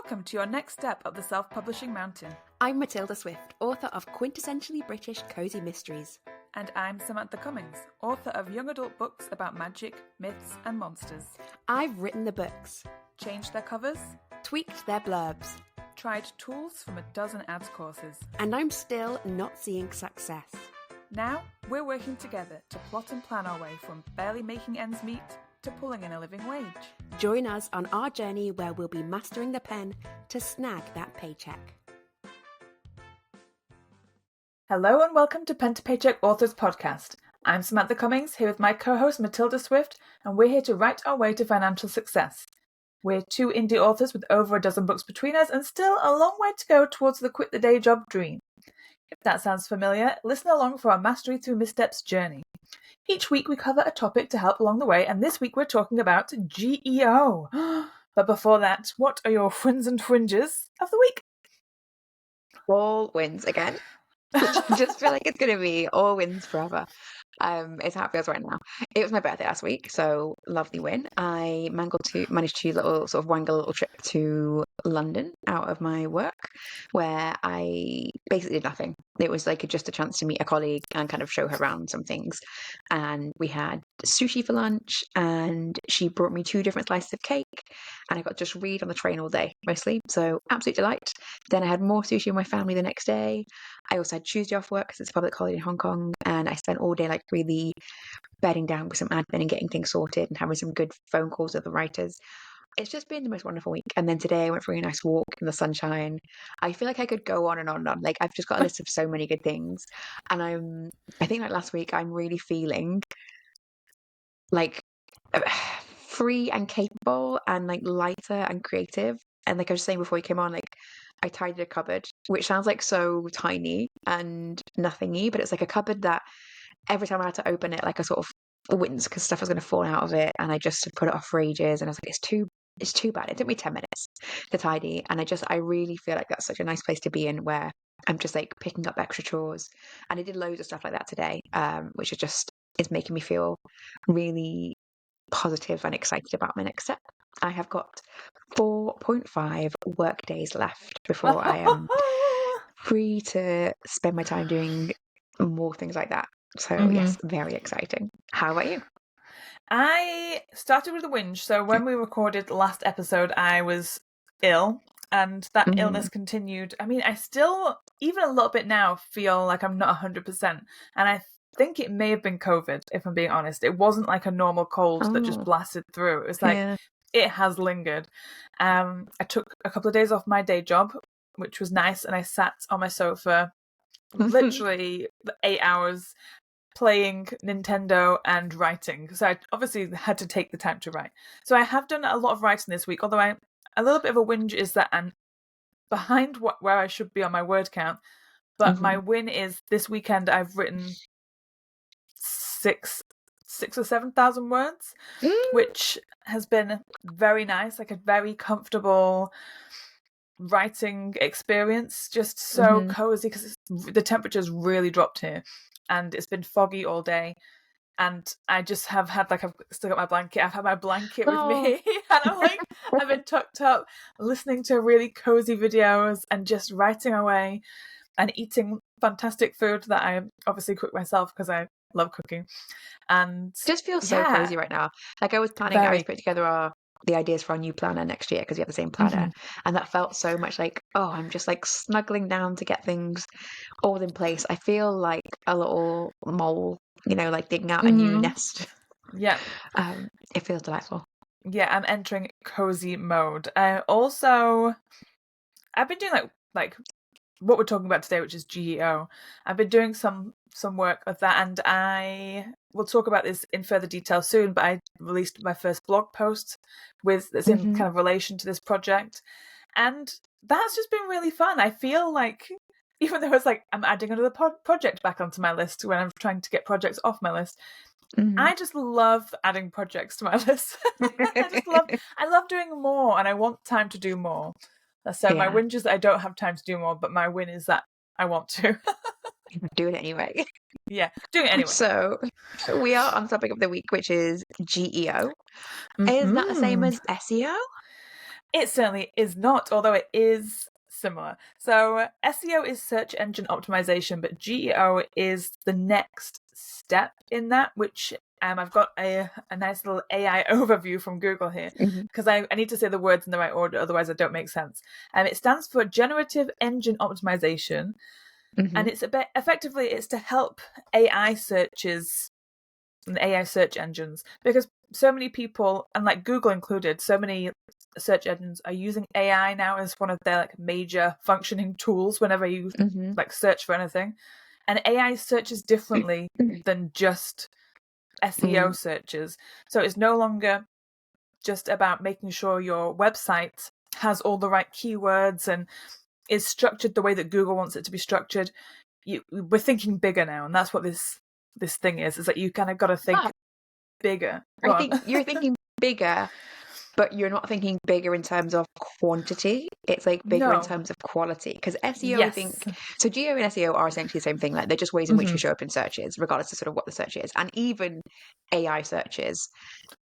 Welcome to your next step up the self-publishing mountain. I'm Matilda Swift, author of quintessentially British cozy mysteries. And I'm Samantha Cummings, author of young adult books about magic, myths and monsters. I've written the books, Changed their covers, tweaked their blurbs, tried tools from a dozen ads courses. and I'm still not seeing success. Now, we're working together to plot and plan our way from barely making ends meet to pulling in a living wage. Join us on our journey where we'll be mastering the pen to snag that paycheck. Hello and welcome to Pen to Paycheck Authors Podcast. I'm Samantha Cummings, here with my co-host Matilda Swift, and we're here to write our way to financial success. We're two indie authors with over a dozen books between us and still a long way to go towards the quit the day job dream. If that sounds familiar, listen along for our Mastery Through Missteps journey. Each week we cover a topic to help along the way, and this week we're talking about GEO. But before that, what are your wins and twinges of the week? All wins again. I just feel like it's going to be all wins forever. It's how it feels right now. It was my birthday last week, so lovely win. I managed to wangle a little trip to London out of my work, where I basically did nothing. It was like just a chance to meet a colleague and kind of show her around some things. And we had sushi for lunch, and she brought me 2 different slices of cake, and I got to just read on the train all day, mostly. So absolute delight. Then I had more sushi with my family the next day. I also had Tuesday off work because it's a public holiday in Hong Kong, and I spent all day like really bedding down with some admin and getting things sorted and having some good phone calls with the writers. It's just been the most wonderful week. And then today I went for a nice walk in the sunshine. I feel like I could go on and on and on. Like I've just got a list of so many good things. And I think like last week, I'm really feeling like free and capable and like lighter and creative. And like I was saying before we came on, like I tidied a cupboard, which sounds like so tiny and nothingy, but it's like a cupboard that every time I had to open it, like I sort of winced because stuff was going to fall out of it, and I just put it off for ages, and I was like, it's too bad. It took me 10 minutes to tidy, and I really feel like that's such a nice place to be in, where I'm just like picking up extra chores, and I did loads of stuff like that today, which is making me feel really positive and excited about my next step. I have got 4.5 work days left before I am free to spend my time doing more things like that. So yes, very exciting. How about you? I started with a whinge. So when we recorded the last episode, I was ill, and that illness continued. I mean, I still, even a little bit now, feel like I'm not 100%. And I think it may have been COVID, if I'm being honest. It wasn't like a normal cold that just blasted through. It was like, it has lingered. I took a couple of days off my day job, which was nice. And I sat on my sofa literally 8 hours playing Nintendo and writing, because I obviously had to take the time to write. So I have done a lot of writing this week, although a little bit of a whinge is that I'm behind where I should be on my word count. But my win is this weekend I've written 6,000 or 7,000 words, which has been very nice, like a very comfortable writing experience, just so cozy, because the temperature's really dropped here and it's been foggy all day, and I just have had like, I've still got my blanket, I've had my blanket with me, and I've been tucked up listening to really cozy videos and just writing away and eating fantastic food that I obviously cook myself because I love cooking. And just feels so cozy right now. Like I was planning, I was putting together the ideas for our new planner next year, because we have the same planner, and that felt so much like, I'm just like snuggling down to get things all in place. I feel like a little mole, like digging out a new nest. Yeah. It feels delightful. Yeah, I'm entering cozy mode. I've been doing like what we're talking about today, which is GEO. I've been doing some work of that, and I will talk about this in further detail soon, but I released my first blog post that's in kind of relation to this project, and that's just been really fun. I feel like, even though it's like I'm adding another project back onto my list when I'm trying to get projects off my list, I just love adding projects to my list. I love doing more, and I want time to do more. So my whinge is that I don't have time to do more, but my win is that I want to. Do it anyway. Yeah, doing it anyway. So we are on the topic of the week, which is GEO. Is that the same as SEO? It certainly is not, although it is similar. So SEO is search engine optimization, but GEO is the next step in that, which I've got a nice little AI overview from Google here, because I need to say the words in the right order, otherwise it don't make sense. It stands for Generative Engine Optimization, and it's effectively it's to help AI searches and AI search engines, because so many people, and like Google included, so many search engines are using AI now as one of their like major functioning tools whenever you like search for anything. And AI searches differently than just SEO searches. So it's no longer just about making sure your website has all the right keywords and is structured the way that Google wants it to be structured. We're thinking bigger now, and that's what this thing is that you kind of got to think bigger. I think you're thinking bigger, but you're not thinking bigger in terms of quantity. It's like bigger in terms of quality. Because SEO, I think, so GEO and SEO are essentially the same thing. Like they're just ways in which you show up in searches, regardless of sort of what the search is. And even AI searches,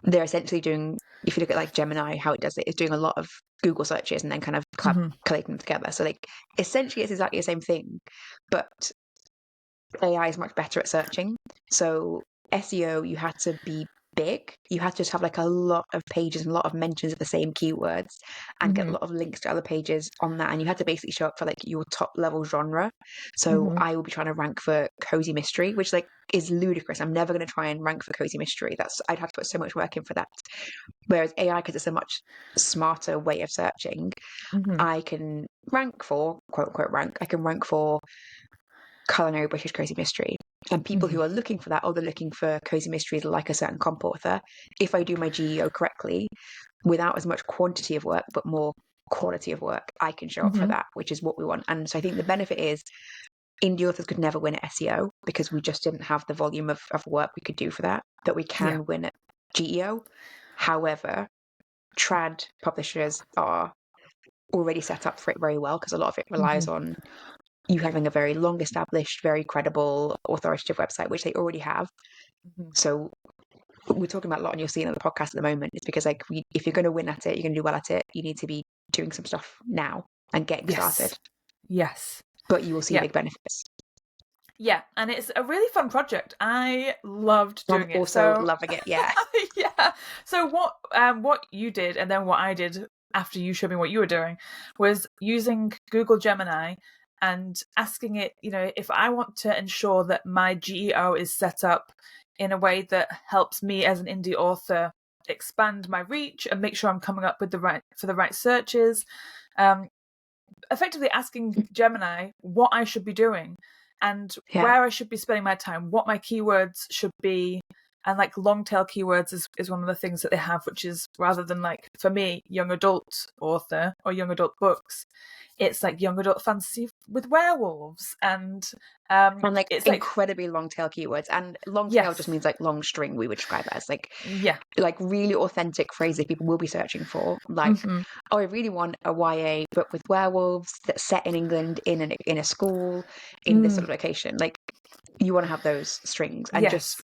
they're essentially doing, if you look at like Gemini, how it does it, it's doing a lot of Google searches and then kind of collating them together. So like essentially it's exactly the same thing, but AI is much better at searching. So SEO, you had to be big. You had to just have like a lot of pages and a lot of mentions of the same keywords and get a lot of links to other pages on that. And you had to basically show up for like your top level genre. So I will be trying to rank for cozy mystery, which like is ludicrous. I'm never going to try and rank for cozy mystery. I'd have to put so much work in for that. Whereas AI, because it's a much smarter way of searching, I can rank for, quote unquote rank, I can rank for culinary British cozy mystery. And people who are looking for that, they're looking for cozy mysteries like a certain comp author. If I do my GEO correctly, without as much quantity of work, but more quality of work, I can show up for that, which is what we want. And so I think the benefit is indie authors could never win at SEO because we just didn't have the volume of work we could do for that we can win at GEO. However, trad publishers are already set up for it very well because a lot of it relies on you having a very long established, very credible, authoritative website, which they already have. So we're talking about a lot, and you'll see it on the podcast at the moment. It's because like if you're going to win at it, you're going to do well at it, you need to be doing some stuff now and getting started. Yes. But you will see big benefits. Yeah, and it's a really fun project. I loved doing it. Also loving it, yeah. Yeah. So what you did and then what I did after you showed me what you were doing was using Google Gemini and asking it, if I want to ensure that my GEO is set up in a way that helps me as an indie author expand my reach and make sure I'm coming up with the right searches, effectively asking Gemini what I should be doing and where I should be spending my time, what my keywords should be. And like long tail keywords is one of the things that they have, which is rather than like, for me, young adult author or young adult books, it's like young adult fantasy with werewolves and like it's incredibly long tail keywords. And long tail just means like long string, we would describe it as like really authentic phrases people will be searching for. Like, I really want a YA book with werewolves that's set in England in a school in this sort of location. Like, you want to have those strings and just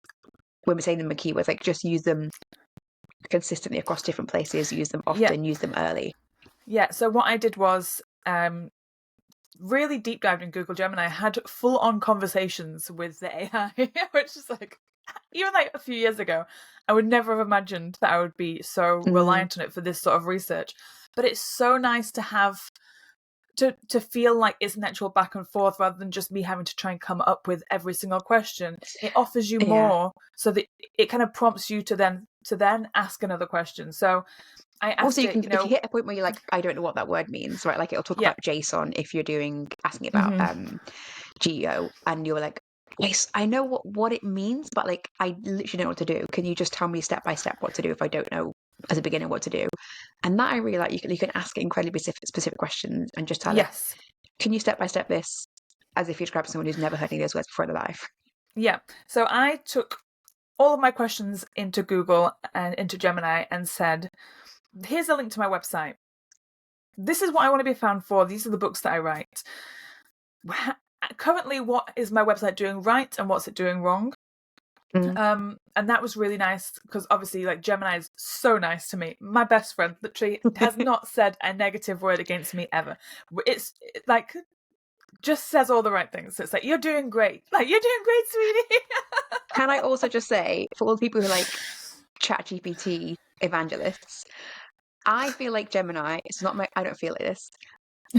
when we're saying them in keywords, like just use them consistently across different places, use them often, use them early. Yeah, so what I did was really deep dived in Google Gemini. I had full on conversations with the AI, which is like, even like a few years ago, I would never have imagined that I would be so reliant on it for this sort of research. But it's so nice to have to feel like it's an actual back and forth rather than just me having to try and come up with every single question. It offers you more so that it kind of prompts you to then ask another question. So I asked also, if you hit a point where you're like, I don't know what that word means, right? Like it'll talk about JSON if you're asking about GEO, and you're like, yes, I know what it means, but like I literally don't know what to do. Can you just tell me step by step what to do if I don't know as a beginner what to do? And that I really like. You can ask incredibly specific questions and just tell it, can you step by step this, as if you're describing someone who's never heard any of those words before in their life. Yeah. So I took all of my questions into Google and into Gemini and said, here's a link to my website. This is what I want to be found for. These are the books that I write. Currently, what is my website doing right and what's it doing wrong? And that was really nice because obviously, like, Gemini is so nice to me. My best friend literally has not said a negative word against me ever. It's like, just says all the right things. It's like, you're doing great. Like, you're doing great, sweetie. Can I also just say, for all the people who like ChatGPT evangelists, I feel like Gemini, I don't feel like this.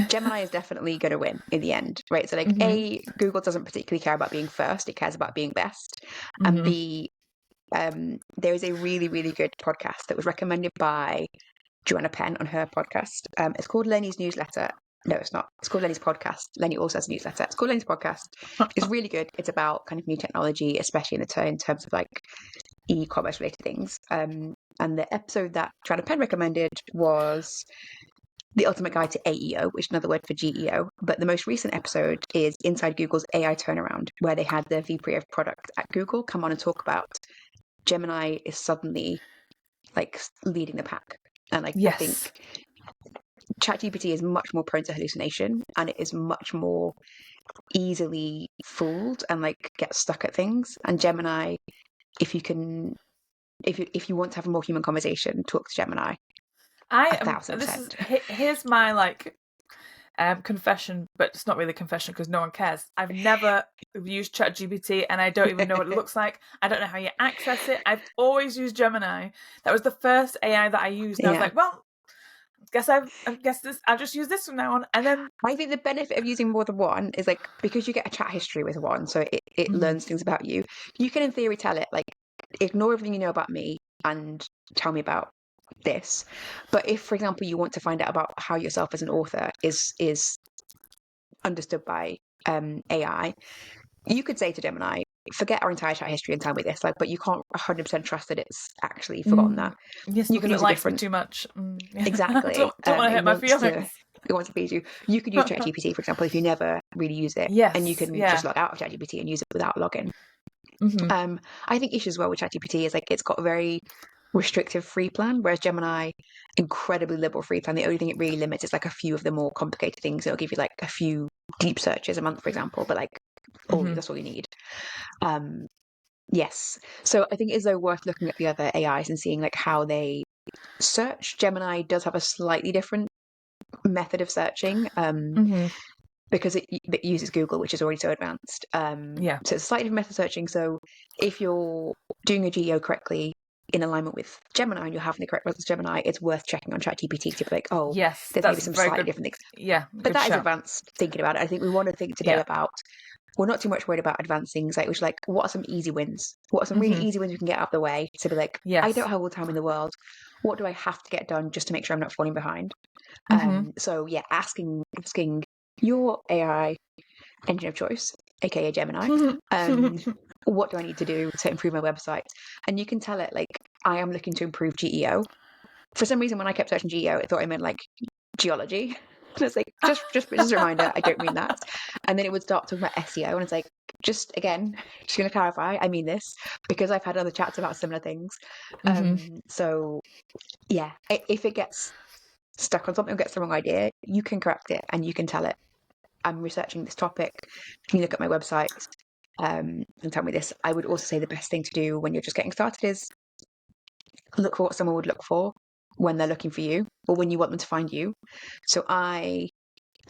Gemini is definitely going to win in the end, right? So, like, A, Google doesn't particularly care about being first, it cares about being best. And B, there is a really, really good podcast that was recommended by Joanna Penn on her podcast. It's called Lenny's Newsletter. No, it's not. It's called Lenny's Podcast. Lenny also has a newsletter. It's called Lenny's Podcast. It's really good. It's about kind of new technology, especially in terms of like e-commerce related things. And the episode that Joanna Penn recommended was The Ultimate Guide to AEO, which is another word for GEO. But the most recent episode is Inside Google's AI Turnaround, where they had the VP of product at Google come on and talk about Gemini is suddenly like leading the pack. And like, Yes. I think ChatGPT is much more prone to hallucination, and it is much more easily fooled and like gets stuck at things. And Gemini, if you want to have a more human conversation, talk to Gemini. 1,000%. Here's my like confession, but it's not really a confession because no one cares. I've never used ChatGPT and I don't even know what it looks like. I don't know how you access it. I've always used Gemini. That was the first AI that I used. And I was like, well, I'll just use this from now on. And then I think the benefit of using more than one is like, because you get a chat history with one, so it learns things about you. You can in theory tell it like, ignore everything you know about me and tell me about this. But if, for example, you want to find out about how yourself as an author is understood by AI, you could say to Gemini, forget our entire chat history and tell me this. Like, but you can't 100% trust that it's actually forgotten that. Yes, you can use it likes me too much. Exactly. don't want to hurt my feelings. It wants to please you. You could use ChatGPT, for example, if you never really use it. Yes, and you can just log out of ChatGPT and use it without login. I think issues as well with ChatGPT is like it's got a very restrictive free plan, whereas Gemini, incredibly liberal free plan. The only thing it really limits is like a few of the more complicated things. It'll give you like a few deep searches a month, for example, but like that's all you need. Yes. So I think it is though worth looking at the other AIs and seeing like how they search. Gemini does have a slightly different method of searching. Because it uses Google, which is already so advanced. So it's a slightly different method of searching. So if you're doing a GEO correctly in alignment with Gemini and you're having the correct results with Gemini, it's worth checking on ChatGPT to be like, yes, there's maybe some slightly different things. Yeah, but that is advanced thinking about it. I think we want to think today about, we're not too much worried about advanced things, like, which like, what are some easy wins? What are some really easy wins we can get out of the way to be like, I don't have all the time in the world. What do I have to get done just to make sure I'm not falling behind? So yeah, asking your AI engine of choice, aka Gemini, what do I need to do to improve my website? And you can tell it like, I am looking to improve GEO. For some reason, when I kept searching GEO, it thought I meant like geology. And it's like, just a reminder, I don't mean that. And then it would start talking about SEO, and it's like, just going to clarify, I mean this, because I've had other chats about similar things. So yeah, if it gets stuck on something or gets the wrong idea, you can correct it and you can tell it, I'm researching this topic, can you look at my website and tell me this? I would also say the best thing to do when you're just getting started is look for what someone would look for when they're looking for you or when you want them to find you. So I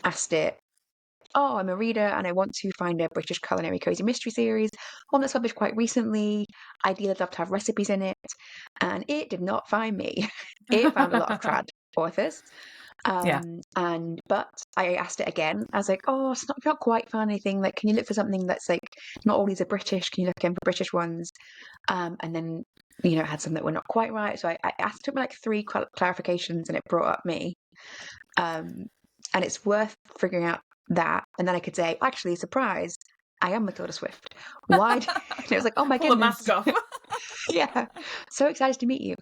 asked it, I'm a reader and I want to find a British culinary cozy mystery series, one that's published quite recently. Ideally, I'd love to have recipes in it. And it did not find me. It found a lot of trad authors. But I asked it again. I was like, it's not quite found anything. Like, can you look for something that's like, not all these are British, can you look in for British ones? And then, it had some that were not quite right. So I asked, took me like 3 clarifications and it brought up me. And it's worth figuring out that. And then I could say, actually, surprise, I am Matilda Swift. Why? And it was like, oh my goodness. Pull the mask off. Yeah. So excited to meet you.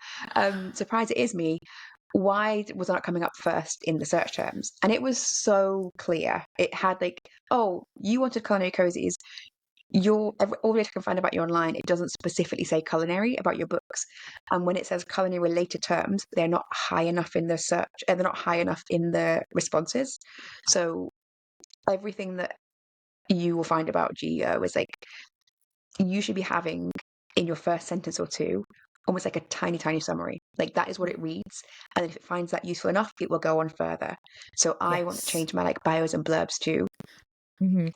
Surprise, it is me. Why was I not coming up first in the search terms? And it was so clear. It had like, you wanted culinary cozies. All the data I can find about you online, it doesn't specifically say culinary about your books. And when it says culinary related terms, they're not high enough in the search, and they're not high enough in the responses. So everything that you will find about GEO is like, you should be having in your first sentence or two, almost like a tiny, tiny summary. Like that is what it reads. And then if it finds that useful enough, it will go on further. So I want to change my like bios and blurbs to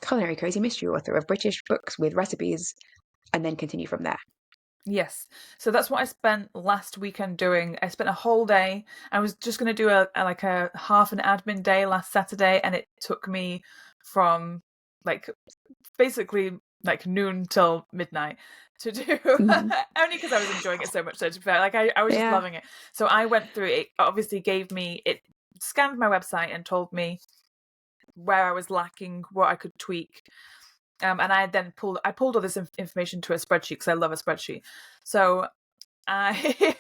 culinary cozy mystery author of British books with recipes, and then continue from there. Yes. So that's what I spent last weekend doing. I spent a whole day. I was just going to do a half an admin day last Saturday, and it took me from like basically like noon till midnight to do only because I was enjoying it so much. So to be fair, like I was just loving it. So I went through it. Obviously it scanned my website and told me where I was lacking, what I could tweak. And I then pulled all this information to a spreadsheet because I love a spreadsheet. So I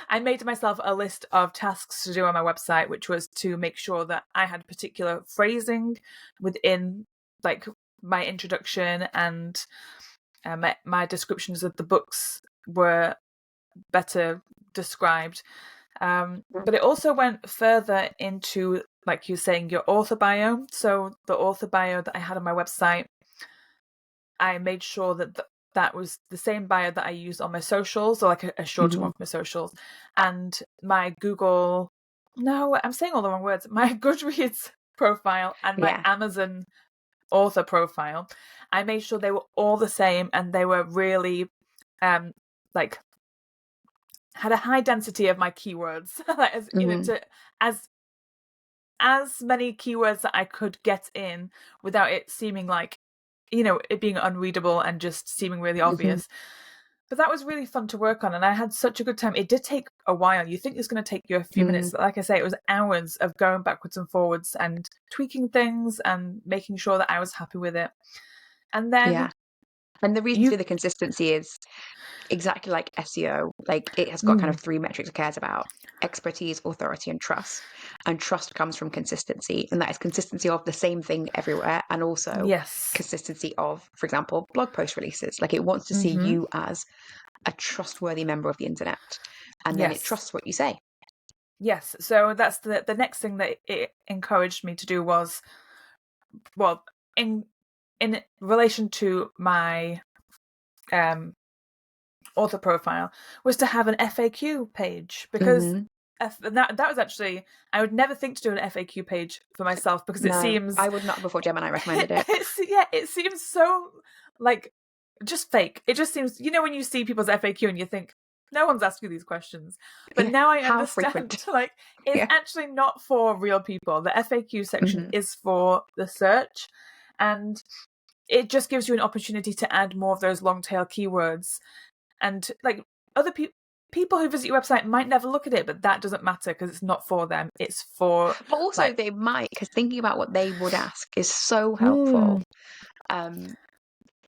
I made myself a list of tasks to do on my website, which was to make sure that I had particular phrasing within like my introduction, and my descriptions of the books were better described. But it also went further into, like you're saying, your author bio. So the author bio that I had on my website, I made sure that that was the same bio that I used on my socials, or like a shorter one for my socials. And my Google, no, I'm saying all the wrong words. My Goodreads profile and my Amazon author profile, I made sure they were all the same, and they were really like had a high density of my keywords, as you know, to as many keywords that I could get in without it seeming like, you know, it being unreadable and just seeming really obvious. But that was really fun to work on, and I had such a good time. It did take a while. You think it's going to take you a few minutes. Like I say, it was hours of going backwards and forwards and tweaking things and making sure that I was happy with it. And then and the reason for the consistency is exactly like SEO. Like it has got kind of 3 metrics it cares about: expertise, authority, and trust. And trust comes from consistency, and that is consistency of the same thing everywhere, and also consistency of, for example, blog post releases. Like it wants to see you as a trustworthy member of the internet, and then it trusts what you say. Yes. So that's the next thing that it encouraged me to do was, well, in relation to my author profile, was to have an FAQ page, because that was actually, I would never think to do an FAQ page for myself, because it seems, I would not before Gemini recommended it. It seems so like just fake. It just seems, you know, when you see people's FAQ and you think, no one's asking these questions. But now I understand, like, it's actually not for real people. The FAQ section is for the search, and it just gives you an opportunity to add more of those long tail keywords. And like other people who visit your website might never look at it, but that doesn't matter because it's not for them. It's for. But also they might, because thinking about what they would ask is so helpful. And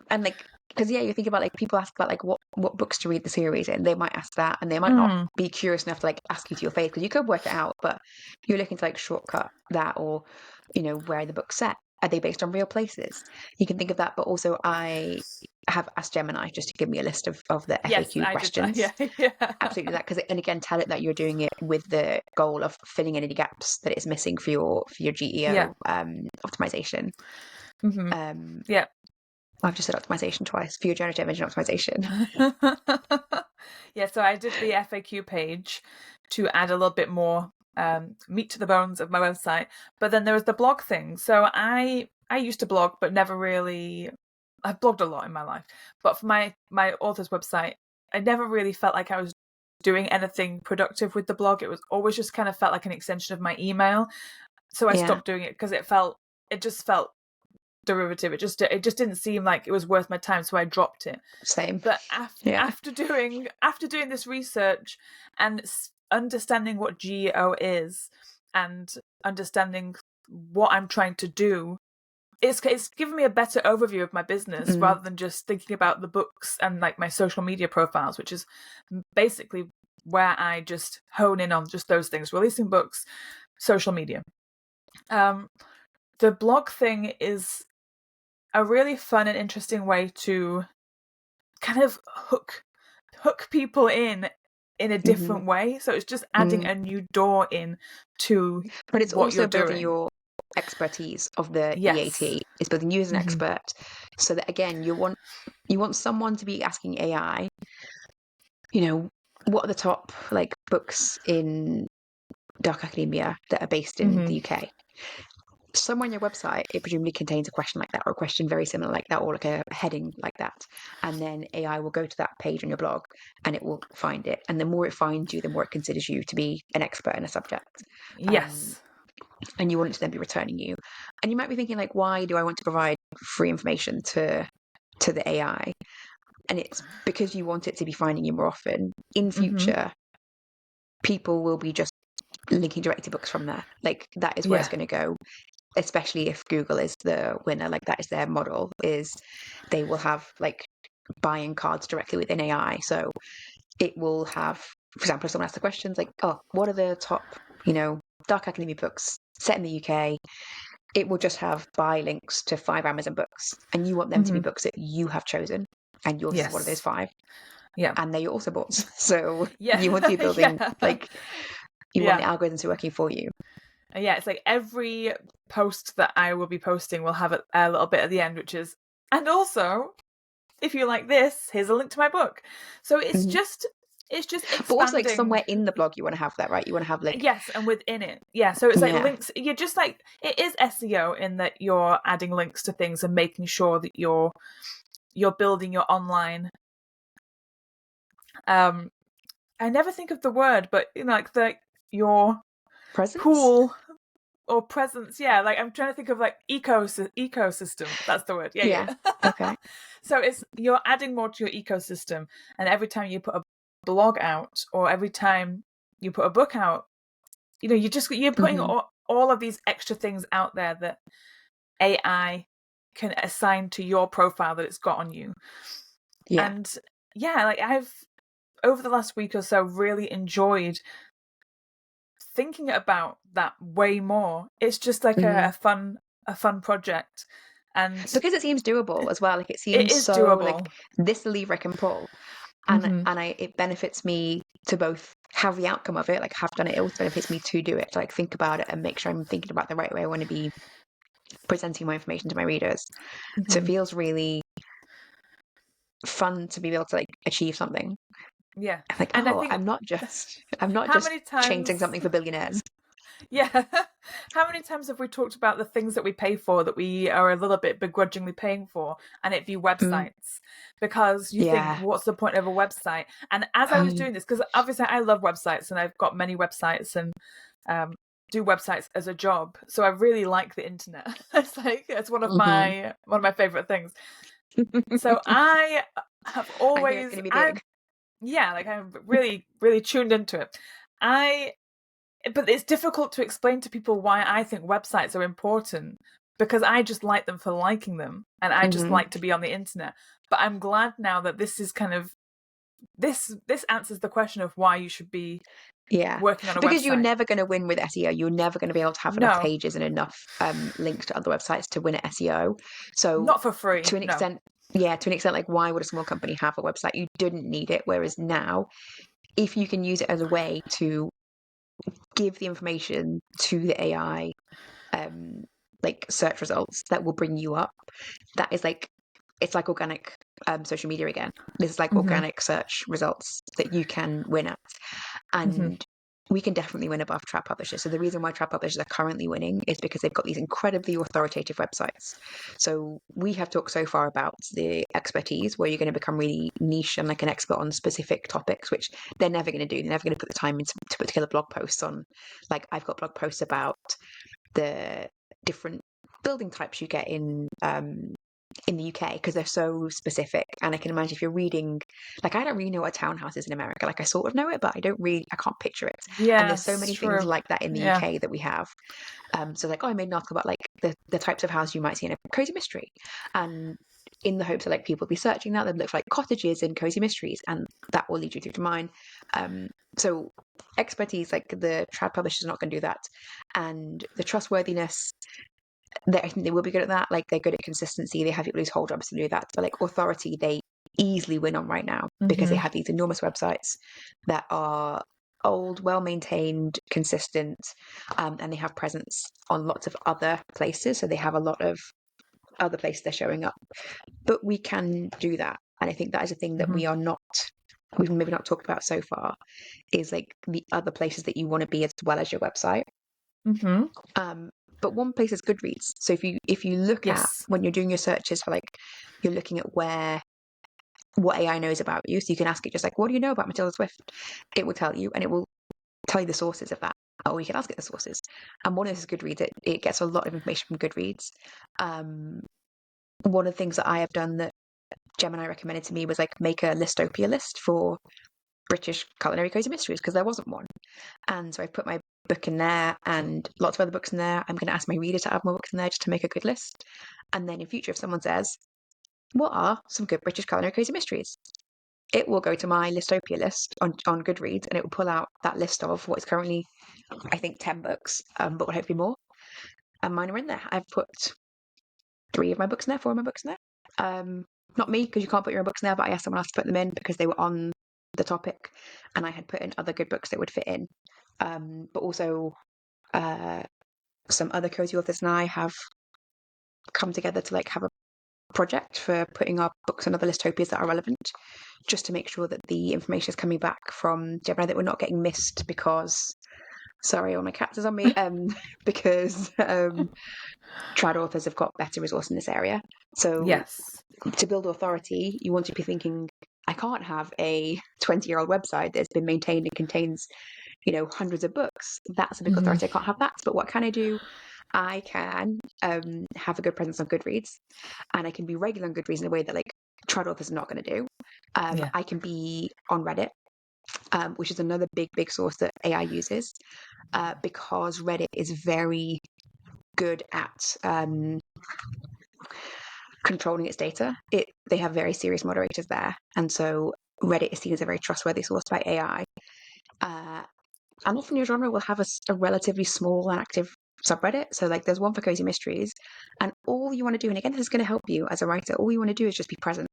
like, because you think about like people ask about like what books to read the series in. They might ask that, and they might not be curious enough to like ask you to your face, because you could work it out, but you're looking to like shortcut that, or you know, where are the books set? Are they based on real places? You can think of that, but also I have asked Gemini just to give me a list of the FAQ questions. Absolutely that, because and again, tell it that you're doing it with the goal of filling in any gaps that it's missing for your GEO optimization. I've just said optimization twice, for your generative engine optimization. So I did the FAQ page to add a little bit more meat to the bones of my website. But then there was the blog thing. So I used to blog, but never really. I've blogged a lot in my life, but for my author's website, I never really felt like I was doing anything productive with the blog. It was always just kind of felt like an extension of my email. So I stopped doing it because it just felt derivative. It just didn't seem like it was worth my time, so I dropped it. Same. But after doing this research and understanding what GEO is and understanding what I'm trying to do, it's given me a better overview of my business, rather than just thinking about the books and like my social media profiles, which is basically where I just hone in on just those things: releasing books, social media. The blog thing is a really fun and interesting way to kind of hook people in a different way. So it's just adding a new door in to, but it's what also you're building doing. expertise of the Yes. EAT. It's building you as an Mhm. expert, so that again, you want someone to be asking AI, what are the top like books in dark academia that are based in the UK? Somewhere on your website, it presumably contains a question like that, or a question very similar like that, or like a heading like that. And then AI will go to that page on your blog and it will find it. And the more it finds you, the more it considers you to be an expert in a subject. Yes. And you want it to then be returning you. And you might be thinking, like, why do I want to provide free information to the AI? And it's because you want it to be finding you more often. In future, people will be just linking directly to books from there. Like, that is where it's going to go, especially if Google is the winner. Like, that is their model, is they will have like buying cards directly within AI. So it will have, for example, if someone asks the questions like, oh, what are the top, dark academia books set in the UK? It will just have buy links to 5 Amazon books, and you want them to be books that you have chosen, and yours is one of those 5. Yeah. And they're your author boards. So Yeah. you want to be building like, you want the algorithms to be working for you. Yeah, it's like every post that I will be posting will have a little bit at the end, which is, and also, if you like this, here's a link to my book. So it's just expanding. But also, like, somewhere in the blog, you want to have that, right? You want to have like, yes, and within it, yeah. So it's like links. You're just like, it is SEO in that you're adding links to things and making sure that you're building your online. I never think of the word, but like your presence? pool or presence. Yeah, like I'm trying to think of like ecosystem. That's the word. Yeah. Okay. So you're adding more to your ecosystem, and every time you put a blog out or every time you put a book out, you're putting all of these extra things out there that AI can assign to your profile that it's got on you. Yeah. And yeah, like I've over the last week or so really enjoyed thinking about that way more. It's just like a fun project. And because it seems doable as well. Like, it seems it is so doable. like, this lever I can pull, and it benefits me to both have the outcome of it, like have done it. It also benefits me to do it, to like think about it and make sure I'm thinking about the right way I want to be presenting my information to my readers. So it feels really fun to be able to like achieve something. Yeah. I'm like, And I oh, think I'm not just many times changing something for billionaires. Yeah. How many times have we talked about the things that we pay for that we are a little bit begrudgingly paying for, and it be websites? Because you think, what's the point of a website? And as I was doing this, because obviously I love websites and I've got many websites and do websites as a job, so I really like the internet. It's one of my favorite things. So I have always, I think it's going to be big. I'm really, really tuned into it. But it's difficult to explain to people why I think websites are important, because I just like them for liking them, and I just like to be on the internet. But I'm glad now that this is kind of this answers the question of why you should be working on a because website. you're never going to win with SEO. You're never going to be able to have enough pages and enough links to other websites to win at SEO. So not for free, to an extent. Yeah, to an extent, like, why would a small company have a website? You didn't need it. Whereas now, if you can use it as a way to give the information to the AI, like search results that will bring you up, that is like, it's like organic social media again. This is like organic search results that you can win at. And we can definitely win above trad publishers. So the reason why trad publishers are currently winning is because they've got these incredibly authoritative websites. So we have talked so far about the expertise, where you're going to become really niche and like an expert on specific topics, which they're never going to do. They're never going to put the time into to put together blog posts on, like, I've got blog posts about the different building types you get in the UK, because they're so specific. And I can imagine if you're reading, like, I don't really know what a townhouse is in America. Like, I sort of know it, but I can't picture it. Yeah, and there's so many things like that in the UK that we have. So like, I made an article about like the types of house you might see in a cozy mystery, and in the hopes that like people will be searching that, they'll look for like cottages in cozy mysteries, and that will lead you through to mine. So expertise, like, the trad publisher is not going to do that. And the trustworthiness, I think they will be good at that. Like, they're good at consistency. They have people whose whole jobs to do that. But like, authority, they easily win on right now, because they have these enormous websites that are old, well-maintained, consistent, and they have presence on lots of other places. So they have a lot of other places they're showing up. But we can do that. And I think that is a thing that we've maybe not talked about so far, is like the other places that you want to be as well as your website. But one place is Goodreads. So if you look at, when you're doing your searches for, like, you're looking at what AI knows about you. So you can ask it just like, what do you know about Matilda Swift? It will tell you, and it will tell you the sources of that. Or you can ask it the sources. And one of this is Goodreads. It gets a lot of information from Goodreads. One of the things that I have done that Gemini recommended to me was like make a Listopia list for British culinary cozy mysteries, because there wasn't one. And so I put my book in there and lots of other books in there. I'm going to ask my reader to add more books in there just to make a good list. And then in future, if someone says, what are some good British culinary cozy mysteries? It will go to my Listopia list on Goodreads, and it will pull out that list of what is currently, I think, 10 books, but will hopefully more. And mine are in there. I've put 3 of my books in there, 4 of my books in there. Not me, because you can't put your own books in there, but I asked someone else to put them in because they were on the topic, and I had put in other good books that would fit in. But also some other cozy authors and I have come together to like have a project for putting our books on other Listopias that are relevant, just to make sure that the information is coming back from Gemini, that we're not getting missed because, sorry, all my cats is on me, because trad authors have got better resource in this area. So to build authority, you want to be thinking, I can't have a 20-year-old website that's been maintained and contains, hundreds of books. That's a big authority. I can't have that. But what can I do? I can have a good presence on Goodreads, and I can be regular on Goodreads in a way that like trad authors are not going to do. I can be on Reddit, which is another big source that AI uses, because Reddit is very good at controlling its data. They have very serious moderators there, and so Reddit is seen as a very trustworthy source by AI. And often your genre will have a relatively small and active subreddit. So like there's one for cozy mysteries, and all you want to do, and again, this is going to help you as a writer, all you want to do is just be present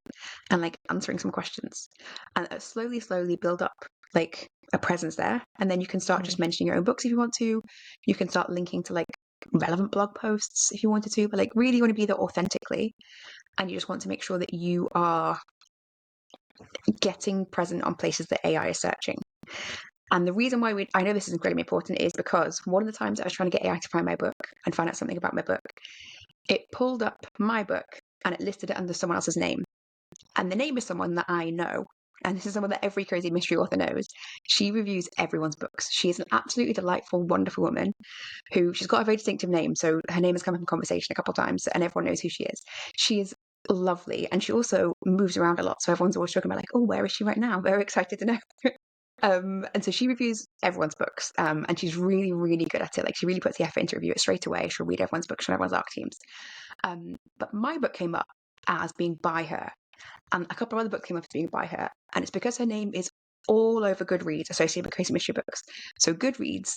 and like answering some questions, and slowly build up like a presence there. And then you can start just mentioning your own books if you want to. You can start linking to like relevant blog posts if you wanted to, but like really you want to be there authentically, and you just want to make sure that you are getting present on places that AI is searching. And the reason why I know this is incredibly important is because one of the times I was trying to get AI to find my book and find out something about my book, it pulled up my book and it listed it under someone else's name. And the name is someone that I know. And this is someone that every cozy mystery author knows. She reviews everyone's books. She is an absolutely delightful, wonderful woman she's got a very distinctive name. So her name has come up in conversation a couple of times and everyone knows who she is. She is lovely. And she also moves around a lot. So everyone's always talking about like, oh, where is she right now? Very excited to know. And so she reviews everyone's books, and she's really, really good at it. Like she really puts the effort into review it straight away. She'll read everyone's books from everyone's ARC teams. But my book came up as being by her, and a couple of other books came up as being by her, and it's because her name is all over Goodreads associated with cozy mystery books. So Goodreads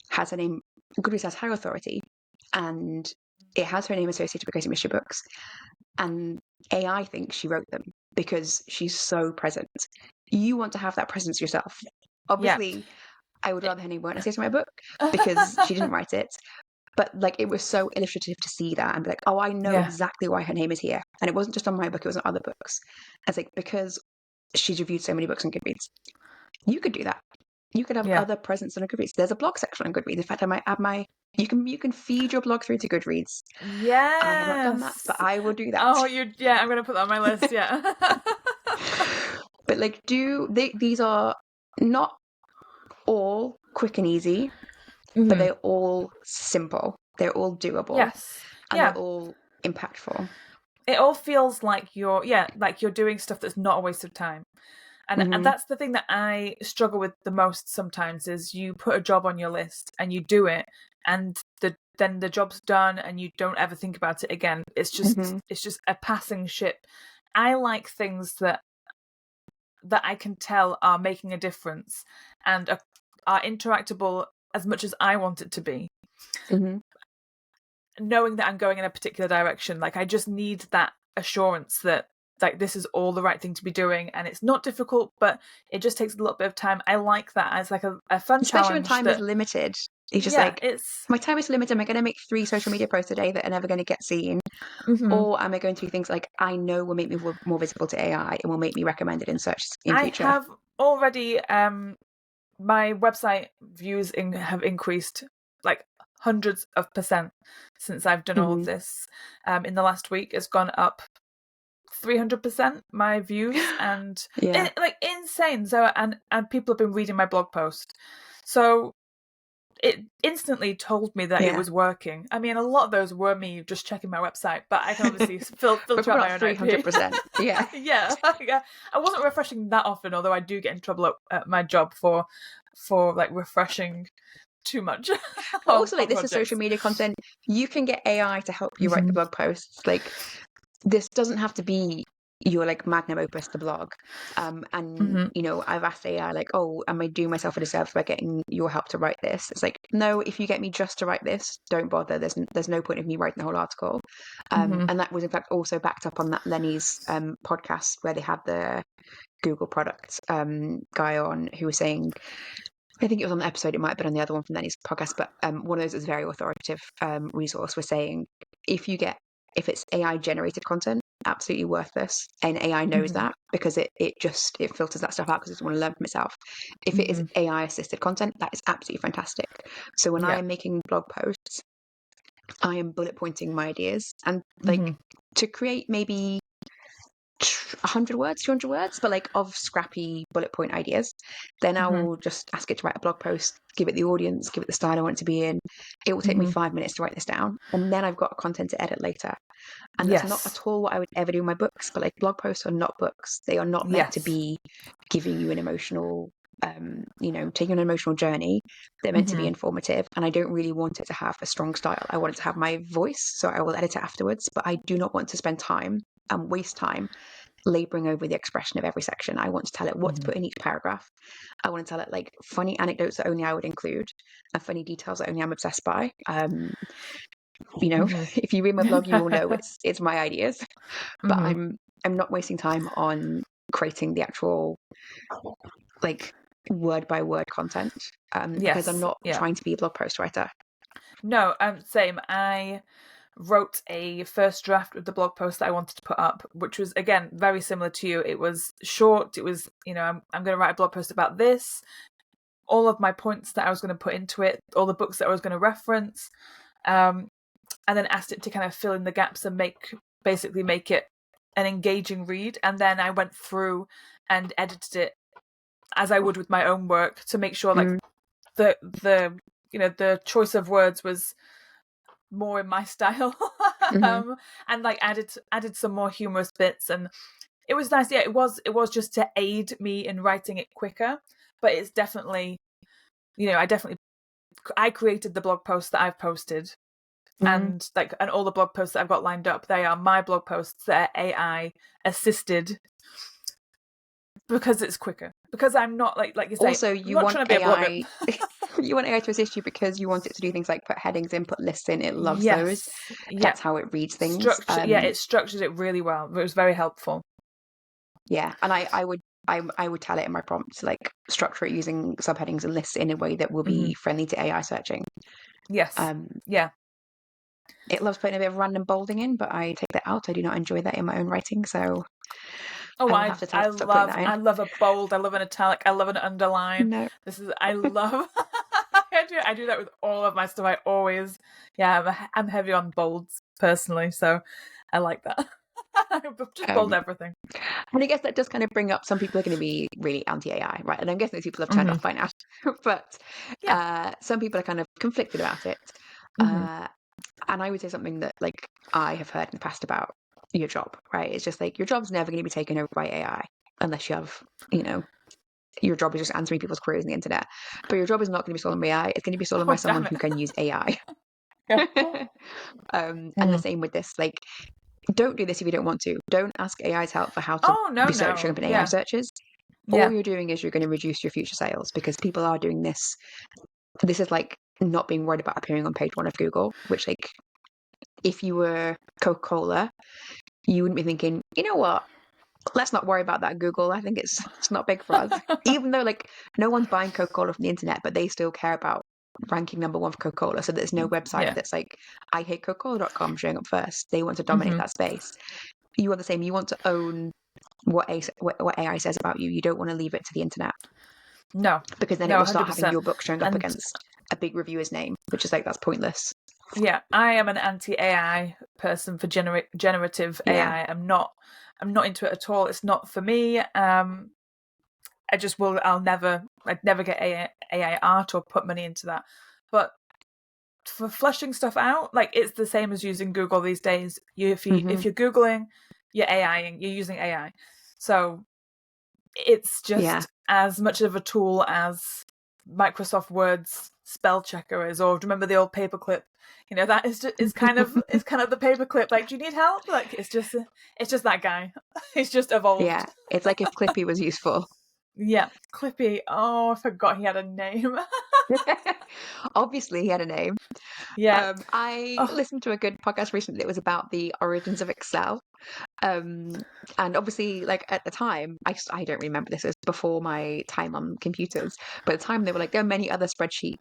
has her name. Goodreads has high authority, and it has her name associated with cozy mystery books. And AI thinks she wrote them because she's so present. You want to have that presence yourself. Obviously, I would rather her name weren't associated with my book because she didn't write it. But like it was so illustrative to see that and be like, oh, I know exactly why her name is here. And it wasn't just on my book, it was on other books. It's like because she's reviewed so many books on Goodreads. You could do that. You could have other presence on a Goodreads. There's a blog section on Goodreads. In fact, I might add you can feed your blog through to Goodreads. Yes. I have not done that, but I will do that. Oh, I'm going to put that on my list. Yeah. But like, these are not all quick and easy, but they're all simple. They're all doable. Yes. And they're all impactful. It all feels like you're doing stuff that's not a waste of time. And that's the thing that I struggle with the most sometimes is you put a job on your list and you do it and then the job's done and you don't ever think about it again. It's just a passing ship. I like things that I can tell are making a difference and are interactable as much as I want it to be. Knowing that I'm going in a particular direction, like I just need that assurance that like this is all the right thing to be doing, and it's not difficult, but it just takes a little bit of time. I like that as like a fun Especially challenge. when time is limited. It's just like, my time is limited. Am I going to make 3 social media posts a day that are never going to get seen? Or am I going to do things like I know will make me more visible to AI and will make me recommended in search in future? I have already, my website views have increased like hundreds of % since I've done all of this. In the last week, it's gone up 300% my views, and like insane. So and people have been reading my blog post, so it instantly told me that it was working. I mean, a lot of those were me just checking my website, but I can obviously filter out my own 300%. Yeah. yeah. I wasn't refreshing that often, although I do get in trouble at my job for like refreshing too much. But also, like, this is social media content. You can get AI to help you write the blog posts. Like, this doesn't have to be your like magnum opus, the blog. And you know, I've asked AI like, oh, am I doing myself a disservice by getting your help to write this? It's like, no, if you get me just to write this, don't bother. There's no point of me writing the whole article. And that was in fact also backed up on that Lenny's podcast where they had the Google product guy on, who was saying, I think it was on the episode, it might have been on the other one from Lenny's podcast, but one of those is a very authoritative resource was saying, if it's AI generated content, absolutely worthless, and AI knows that because it filters that stuff out because it doesn't want to learn from itself. If it is AI assisted content, that is absolutely fantastic. So when I am making blog posts, I am bullet pointing my ideas, and like to create maybe 100 words, 200 words, but like of scrappy bullet point ideas. Then I will just ask it to write a blog post, give it the audience, give it the style I want it to be in. It will take me 5 minutes to write this down, and then I've got content to edit later. And that's not at all what I would ever do in my books. But like, blog posts are not books. They are not meant to be giving you an emotional, you know, taking an emotional journey. They're meant to be informative, and I don't really want it to have a strong style. I want it to have my voice, so I will edit it afterwards. But I do not want to spend time and waste time laboring over the expression of every section. I want to tell it what to put in each paragraph. I want to tell it like funny anecdotes that only I would include, and funny details that only I'm obsessed by. You know, if you read my blog, you will know it's my ideas. But I'm not wasting time on creating the actual like word by word content because I'm not trying to be a blog post writer. No, same. I wrote a first draft of the blog post that I wanted to put up, which was, again, very similar to you. It was short. It was, you know, I'm going to write a blog post about this, all of my points that I was going to put into it, all the books that I was going to reference, and then asked it to kind of fill in the gaps and basically make it an engaging read. And then I went through and edited it as I would with my own work to make sure like the you know, the choice of words was more in my style. And like added some more humorous bits, and it was nice. It was just to aid me in writing it quicker, but it's definitely, you know, I created the blog post that I've posted, and all the blog posts that I've got lined up, they are my blog posts that are AI assisted because it's quicker, because I'm not like you say, also you want AI you want AI to assist you because you want it to do things like put headings in, put lists in. It loves those. That's how it reads things. It structured it really well. It was very helpful. Yeah, and I would tell it in my prompt to like structure it using subheadings and lists in a way that will be friendly to AI searching. Yes. It loves putting a bit of random bolding in, but I take that out. I do not enjoy that in my own writing, so I love a bold, I love an italic, I love an underline. No. I love I do that with all of my stuff. I always I'm heavy on bolds personally, so I like that. Just bold everything. And I guess that does kind of bring up, some people are going to be really anti-AI, right? And I'm guessing those people have turned off by now. But some people are kind of conflicted about it. And I would say something that like I have heard in the past about your job, right? It's just like, your job's never going to be taken over by AI unless you have, you know, your job is just answering people's queries on the internet. But your job is not going to be stolen by AI. It's going to be stolen by someone who can use AI. And the same with this, like, don't do this if you don't want to. Don't ask AI's help for how to be showing up in AI searches. All you're doing is you're going to reduce your future sales, because people are doing this. This is like not being worried about appearing on page 1 of Google, which, like, if you were Coca-Cola, you wouldn't be thinking, you know what, let's not worry about that, Google. I think it's not big for us. Even though like no one's buying Coca-Cola from the internet, but they still care about ranking number one for Coca-Cola. So there's no website that's like I hate Coca-Cola.com showing up first. They want to dominate that space. You are the same. You want to own what AI says about you. You don't want to leave it to the internet. No. Because then No, it will start 100%. having your book showing up And against a big reviewer's name, which is like, that's pointless. yeah, I am an anti-AI person for generative AI. I'm not into it at all. It's not for me. I'd never get AI art or put money into that. But for fleshing stuff out, like it's the same as using Google these days. If you're Googling, you're AIing, you're using AI. So it's just as much of a tool as Microsoft Word's spell checker is, or remember the old paperclip? That is kind of the paperclip. Like, do you need help? Like, it's just that guy. He's just evolved. Yeah, it's like if Clippy was useful. Yeah, Clippy. Oh, I forgot he had a name. Obviously, he had a name. Yeah. I listened to a good podcast recently that was about the origins of Excel. And obviously, like at the time, I don't remember this, it was before my time on computers, but at the time they were like, there are many other spreadsheet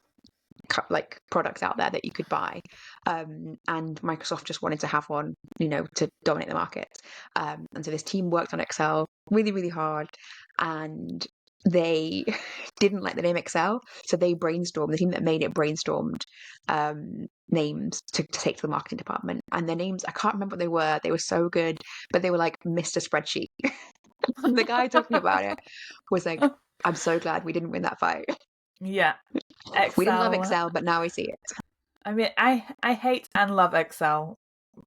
like products out there that you could buy, and Microsoft just wanted to have one, to dominate the market, and so this team worked on Excel really, really hard, and they didn't like the name Excel, so the team that made it brainstormed names to take to the marketing department, and their names, I can't remember what they were so good, but they were like Mr. Spreadsheet. The guy talking about it was like, I'm so glad we didn't win that fight. Yeah. Excel. We didn't love Excel, but now I see it. I mean, I hate and love Excel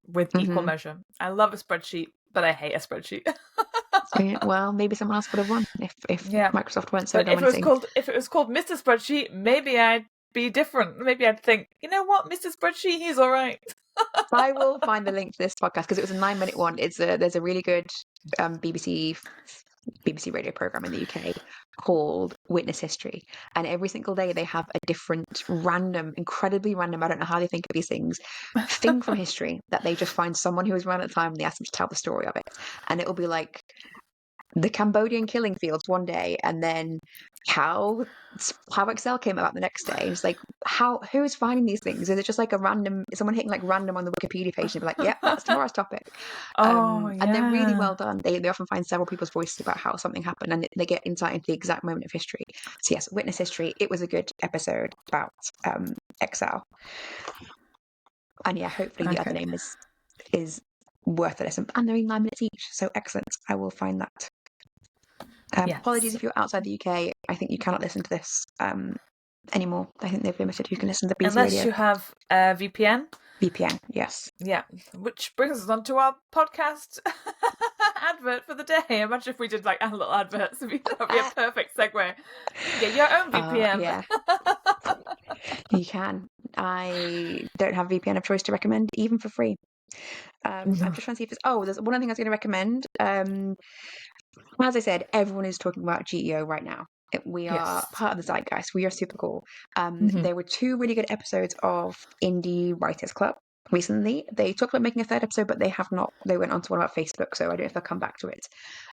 with equal measure. I love a spreadsheet, but I hate a spreadsheet. Well, maybe someone else would have won if Microsoft weren't so dominating. If it was called Mr. Spreadsheet, maybe I'd be different. Maybe I'd think, you know what, Mr. Spreadsheet, he's all right. I will find the link to this podcast because it was a 9-minute one. There's a really good BBC radio program in the UK called Witness History, and every single day they have a different incredibly random, I don't know how they think of these things from history that they just find someone who was around at the time and they ask them to tell the story of it, and it will be like the Cambodian killing fields one day, and then how Excel came about the next day. And it's like, who's finding these things? Is it just like someone hitting like random on the Wikipedia page and be like, yeah, that's tomorrow's topic. And they're really well done. They often find several people's voices about how something happened, and they get insight into the exact moment of history. So yes, Witness History. It was a good episode about Excel. And yeah, hopefully the other name is worth a listen. And they're 9 minutes each, so excellent. I will find that. Yes. Apologies if you're outside the UK. I think you cannot listen to this anymore. I think they've limited who can listen to BBC Unless Radio. You have VPN. VPN, yes. Yeah, which brings us on to our podcast advert for the day. Imagine if we did like a little adverts. That would be a perfect segue. Get your own VPN. Yeah. You can. I don't have a VPN of choice to recommend, even for free. I'm just trying to see if there's one other thing I was going to recommend. As I said, everyone is talking about GEO right now. We are part of the zeitgeist. We are super cool. There were 2 really good episodes of Indie Writers Club recently. They talked about making a 3rd episode, but they have not. They went on to one about Facebook, so I don't know if they'll come back to it.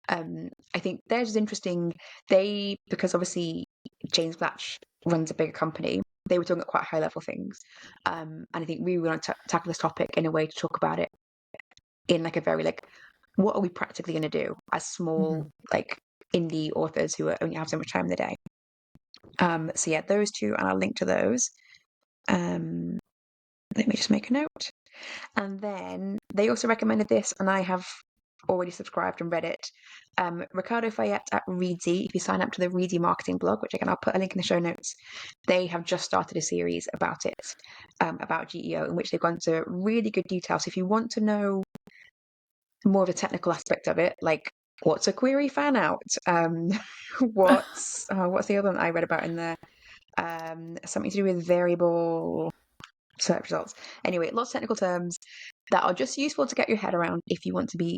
I think theirs is interesting. Because obviously James Blatch runs a bigger company, they were talking about quite high level things. And I think we want to tackle this topic in a way to talk about it in like a very like, what are we practically going to do as small like indie authors who only have so much time in the day? So yeah, those 2, and I'll link to those. Let me just make a note. And then they also recommended this, and I have already subscribed and read it. Ricardo Fayette at Reedsy. If you sign up to the Reedsy marketing blog, which again I'll put a link in the show notes, they have just started a series about it, about GEO, in which they've gone into really good detail. So if you want to know more of the technical aspect of it, like what's a query fan out, what's the other one I read about in there, something to do with variable search results. Anyway, lots of technical terms that are just useful to get your head around if you want to be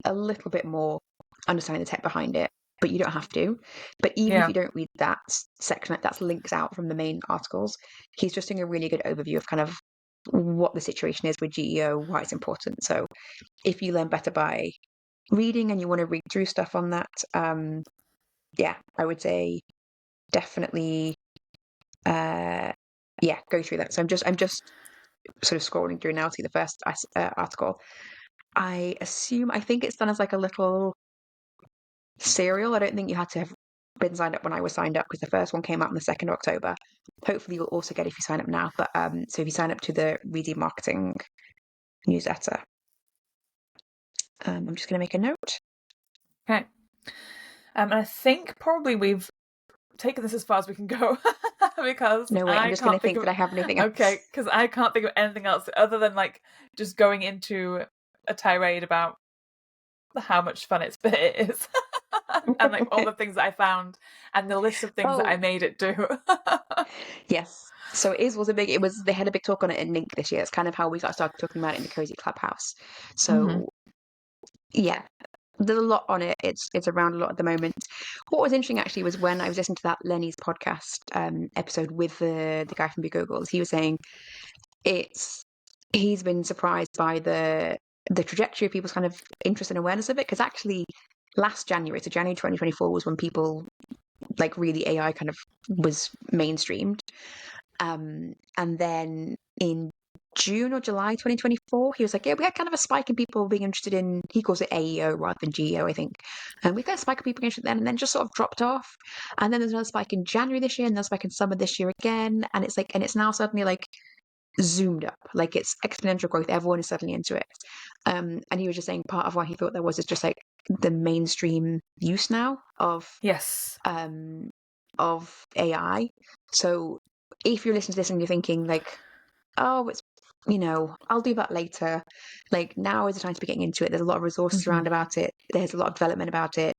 a little bit more understanding the tech behind it, but you don't have to. But even if you don't read that section, that's links out from the main articles, he's just doing a really good overview of kind of what the situation is with GEO, why it's important. So if you learn better by reading and you want to read through stuff on that, yeah, I would say definitely, yeah, go through that. So I'm just sort of scrolling through now to see the first article. I think it's done as like a little serial. I don't think you had to have been signed up when I was signed up because the first one came out on the 2nd of October. Hopefully you'll also get it if you sign up now. But so if you sign up to the Reading Marketing newsletter, I'm just going to make a note. Okay. And I think probably we've taken this as far as we can go because No, wait, I'm just going to think of... that I have anything else. Okay, because I can't think of anything else other than like just going into a tirade about how much fun it is and like all the things that I found and the list of things that I made it do. Yes. So they had a big talk on it in Link this year. It's kind of how we got started talking about it in the Cozy Clubhouse. So yeah, there's a lot on it. It's around a lot at the moment. What was interesting actually was when I was listening to that Lenny's podcast episode with the guy from Big Googles. He was saying he's been surprised by the trajectory of people's kind of interest and awareness of it, because actually last January, so January 2024, was when people like really AI kind of was mainstreamed. And then in June or July 2024, he was like, yeah, we had kind of a spike in people being interested in, he calls it AEO rather than GEO, I think. And we got a spike of people interested then, and then just sort of dropped off. And then there's another spike in January this year, and another spike in summer this year again. And it's like, and it's now suddenly like zoomed up, like it's exponential growth. Everyone is suddenly into it. And he was just saying part of why he thought there was is just like the mainstream use now of of AI. So if you're listening to this and you're thinking like, oh, it's, I'll do that later. Like now is the time to be getting into it. There's a lot of resources around about it. There's a lot of development about it.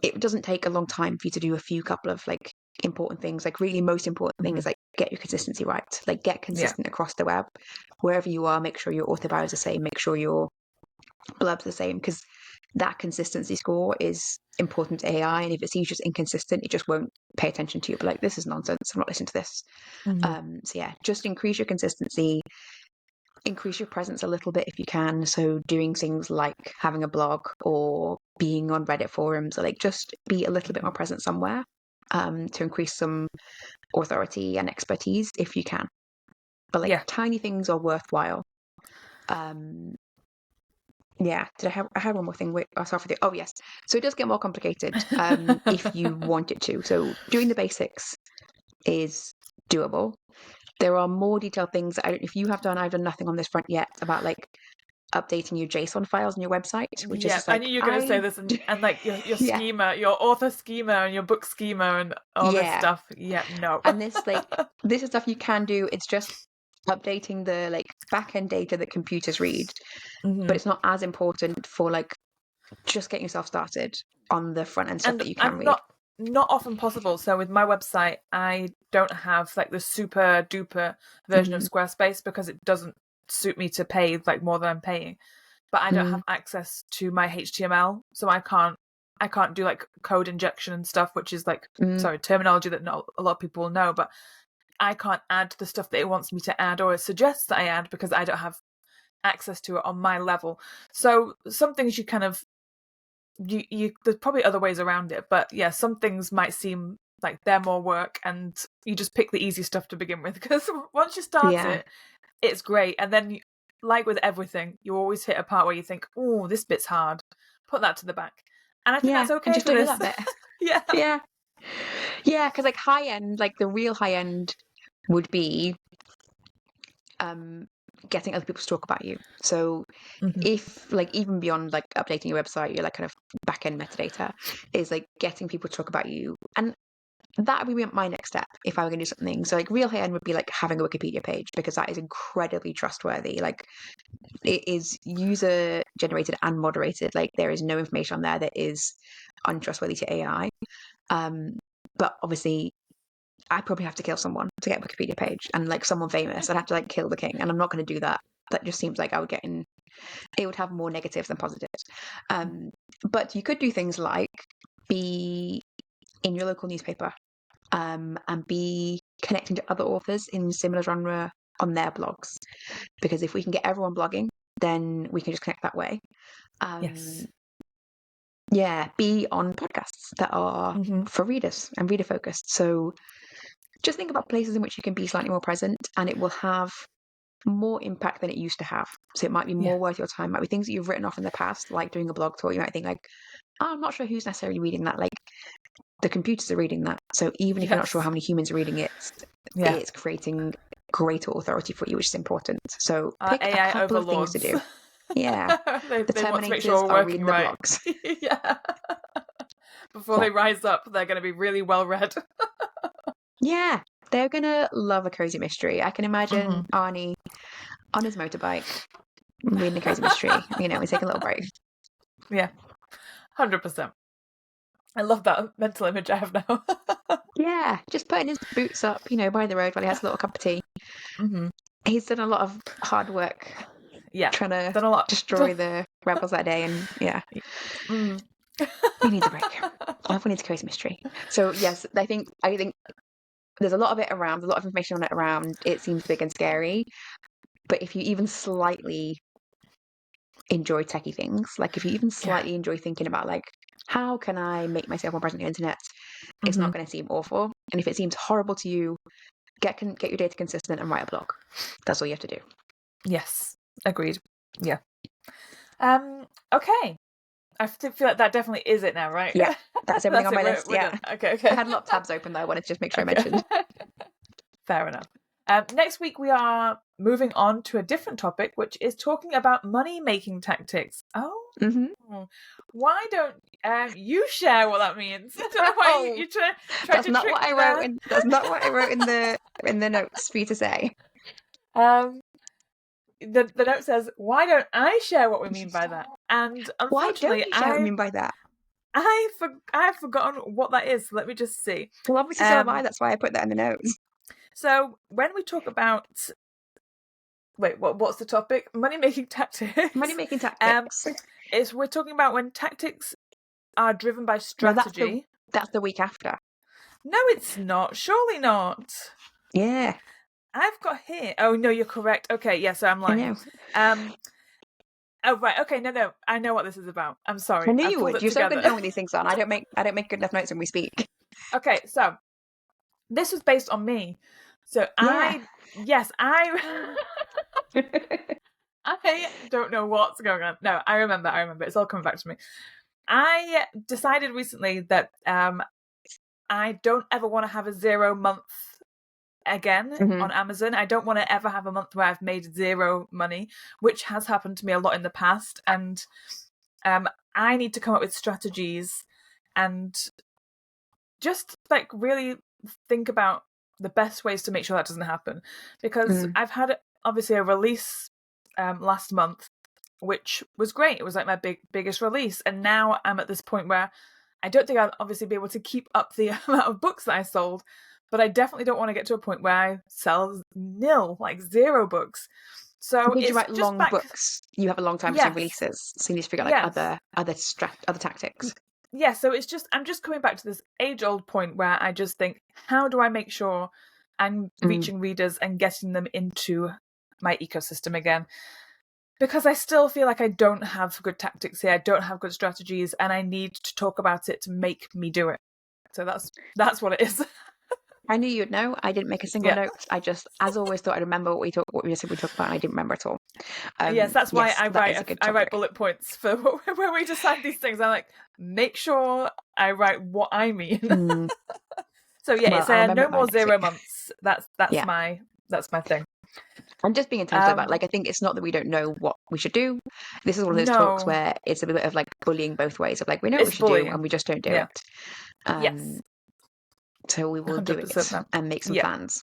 It doesn't take a long time for you to do a few couple of like important things. Like really most important thing is like get your consistency right. Like get consistent across the web. Wherever you are, make sure your author bio is the same. Make sure your blurb's the same, because that consistency score is important to AI. And if it sees just inconsistent, it just won't pay attention to you. But like, this is nonsense. I'm not listening to this. So yeah, just increase your consistency, increase your presence a little bit if you can. So doing things like having a blog or being on Reddit forums, or like just be a little bit more present somewhere to increase some authority and expertise if you can. But like tiny things are worthwhile. Yeah, I had one more thing. Wait, I'll start with it. Oh yes, so it does get more complicated if you want it to. So doing the basics is doable. There are more detailed things. If you have done, I've done nothing on this front yet about like updating your JSON files on your website, which is just like, I knew you were going to say this, and like your schema, your author schema and your book schema and all this stuff. Yeah, no. And this is stuff you can do. It's just updating the like back-end data that computers read, but it's not as important for like just getting yourself started on the front end stuff that you can read. Not often possible. So with my website, I don't have like the super duper version of Squarespace because it doesn't suit me to pay like more than I'm paying. But I don't have access to my HTML, so I can't do like code injection and stuff, which is like terminology that not a lot of people will know. But I can't add the stuff that it wants me to add or it suggests that I add because I don't have access to it on my level. So some things you kind of there's probably other ways around it, but yeah, some things might seem like they're more work, and you just pick the easy stuff to begin with, because once you start it's great, and then like with everything, you always hit a part where you think, oh, this bit's hard, put that to the back, and I think that's okay, and just do that bit. Because like high end, like the real high end would be getting other people to talk about you. So if like even beyond like updating your website, your like kind of back end metadata is like getting people to talk about you, and that would be my next step if I were going to do something. So like real high end would be like having a Wikipedia page, because that is incredibly trustworthy. Like it is user generated and moderated. Like there is no information on there that is untrustworthy to AI. But obviously I probably have to kill someone to get a Wikipedia page, and like someone famous, I'd have to like kill the king, and I'm not going to do that. That just seems like I would it would have more negatives than positives. But you could do things like be in your local newspaper, and be connecting to other authors in similar genre on their blogs. Because if we can get everyone blogging, then we can just connect that way. Yes. Yeah, be on podcasts that are for readers and reader focused. So just think about places in which you can be slightly more present, and it will have more impact than it used to have. So it might be more worth your time. It might be things that you've written off in the past, like doing a blog tour. You might think like, oh, I'm not sure who's necessarily reading that. Like the computers are reading that. So even if you're not sure how many humans are reading it, it's creating greater authority for you, which is important. So pick AI a couple of things to do. Yeah. they The want to make Terminators sure we're are working reading the right. blogs. Yeah. Before they rise up, they're going to be really well read. Yeah. They're going to love a cozy mystery. I can imagine Arnie on his motorbike reading a cozy mystery. You know, he's taking a little break. Yeah. 100%. I love that mental image I have now. Yeah. Just putting his boots up, you know, by the road while he has a little cup of tea. He's done a lot of hard work. Yeah. Trying to done a lot. destroy the rebels that day. And yeah. He needs a break. Everyone needs a cozy mystery. So yes, I think there's a lot of it around, a lot of information on it around. It seems big and scary. But if you even slightly enjoy techie things, like if you even slightly enjoy thinking about like, how can I make myself more present on the internet? It's not going to seem awful. And if it seems horrible to you, get your data consistent and write a blog. That's all you have to do. Yes. Agreed. Yeah. Okay. I feel like that definitely is it now, right? Yeah, that's everything on my list. We're done. Okay. I had a lot of tabs open though. I wanted to just make sure I mentioned. Fair enough. Next week we are moving on to a different topic, which is talking about money-making tactics. Oh, why don't you share what that means? I don't know why you try That's to not trick what me I there. wrote. That's not what I wrote in the notes for you to say. The note says, "Why don't I share what we mean by that?" And unfortunately, why don't you share what I mean by that? I have forgotten what that is. So let me just see. Well, obviously, so have I. That's why I put that in the notes. So when we talk about, what's the topic? Money-making tactics. Money-making tactics. We're talking about when tactics are driven by strategy. No, that's the week after. No, it's not. Surely not. Yeah. I've got here. Oh no, you're correct. Okay, yes, I'm lying. Oh right. Okay, no. I know what this is about. I'm sorry. I knew you would. You're so good at knowing these things on. I don't make good enough notes when we speak. Okay, so this was based on me. So I don't know what's going on. No, I remember. It's all coming back to me. I decided recently that I don't ever want to have a 0 month again on Amazon. I don't want to ever have a month where I've made zero money, which has happened to me a lot in the past. And I need to come up with strategies and just like really think about the best ways to make sure that doesn't happen. Because I've had obviously a release last month, which was great. It was like my biggest release. And now I'm at this point where I don't think I'll obviously be able to keep up the amount of books that I sold, but I definitely don't want to get to a point where I sell nil, like 0 books. So because you write long books, you have a long time between releases, so you need to figure out like other tactics. Yeah, so I'm just coming back to this age-old point where I just think, how do I make sure I'm reaching readers and getting them into my ecosystem again? Because I still feel like I don't have good tactics here, I don't have good strategies, and I need to talk about it to make me do it. So that's what it is. I knew you'd know. I didn't make a single note. I just, as always, thought I'd remember what we talked about, and I didn't remember at all. Yes, that's why I write bullet points for when we decide these things. I like make sure I write what I mean. So yeah, it's no more 0 months. That's my thing. I'm just being intentional about like I think it's not that we don't know what we should do. This is one of those talks where it's a bit of like bullying both ways of like we know what we should do and we just don't do it. Yes. So we will do it and make some plans.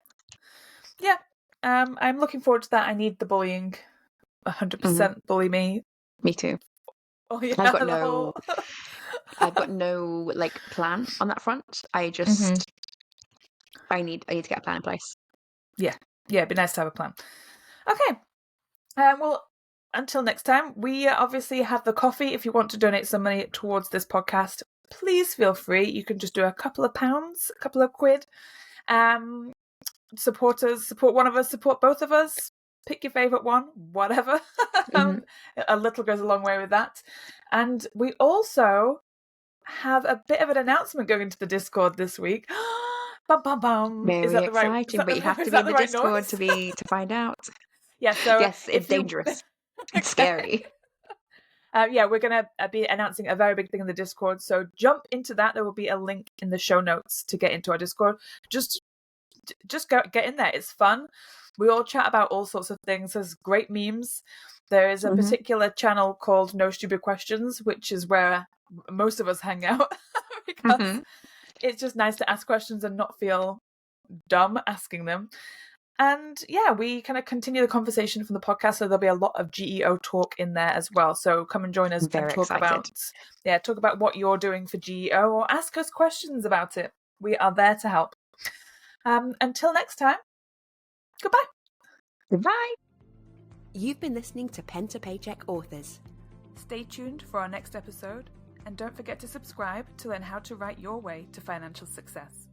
Yeah. I'm looking forward to that. I need the bullying. 100% bully me. Me too. Oh yeah. I've got no like plan on that front. I just I need to get a plan in place. Yeah, it'd be nice to have a plan. Okay. Well, until next time, we obviously have the coffee. If you want to donate some money towards this podcast, please feel free. You can just do a couple of pounds, a couple of quid. Support us, support one of us, support both of us. Pick your favorite one, whatever. A little goes a long way with that. And we also have a bit of an announcement going into the Discord this week. Bum, bum, bum. Very Is that the right? exciting, but you have to Is be that in the right Discord noise? to find out. Yeah. So yes, it's if you... dangerous. It's scary. Yeah, we're going to be announcing a very big thing in the Discord. So jump into that. There will be a link in the show notes to get into our Discord. Just get in there. It's fun. We all chat about all sorts of things. There's great memes. There is a particular channel called No Stupid Questions, which is where most of us hang out because it's just nice to ask questions and not feel dumb asking them. And yeah, we kind of continue the conversation from the podcast, so there'll be a lot of GEO talk in there as well. So come and join us and talk about what you're doing for GEO, or ask us questions about it. We are there to help. Until next time, goodbye. Goodbye. You've been listening to Pen to Paycheck Authors. Stay tuned for our next episode, and don't forget to subscribe to learn how to write your way to financial success.